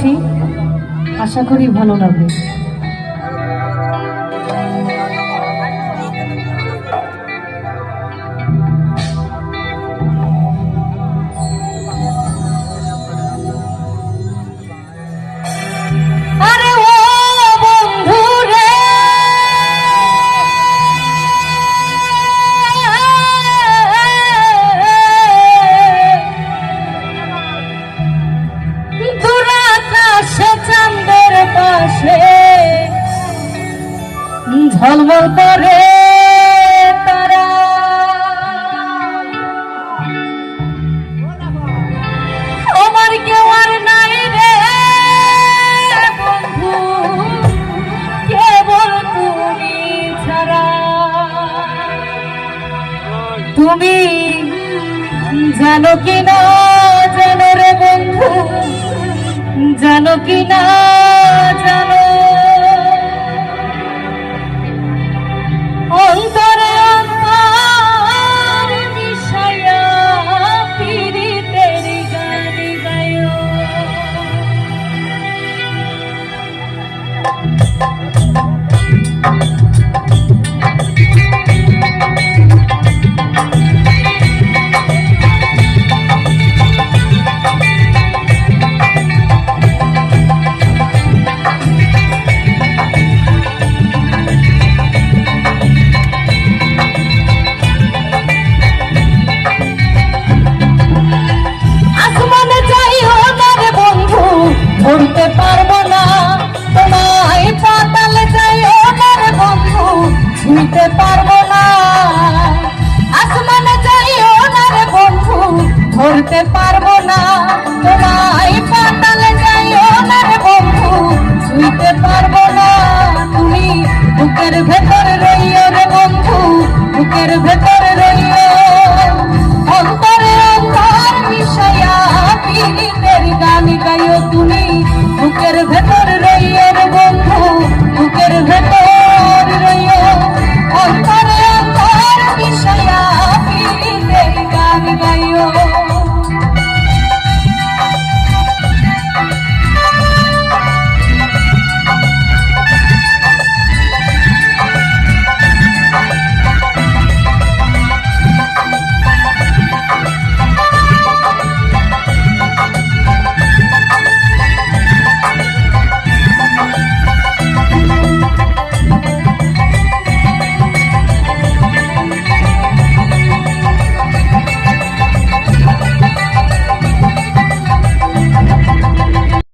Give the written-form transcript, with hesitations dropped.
করছি, আশা করি ভালো লাগবে। ঝলমল করে তারা, আমার কেউ আর নাই রে বন্ধু, কেবল তুমি ছাড়া। তুমি জানো কি না জানো রে বন্ধু, জানো কি না জানো, অন্তরে অন্তর মিশাইয়া পীড়িতের গান গায়ো। ধরতে পারবো না তোমায়, পাতালে যাইও না রে বন্ধু, ছুঁইতে পারবো না। আসমানে যাইও না রে বন্ধু, ধরতে পারবো না তোমায়, পাতালে যাইও না রে বন্ধু, ছুঁইতে পারবো না। তুমি বুকের ভেতর রইও রে বন্ধু, বুকের ভেতর রইও, অন্তরে অন্তর মিশাইয়া পীড়িতের গান গাইও। তুমি বুকের ভেতর রইও রে বন্ধু, বুকের ভেতর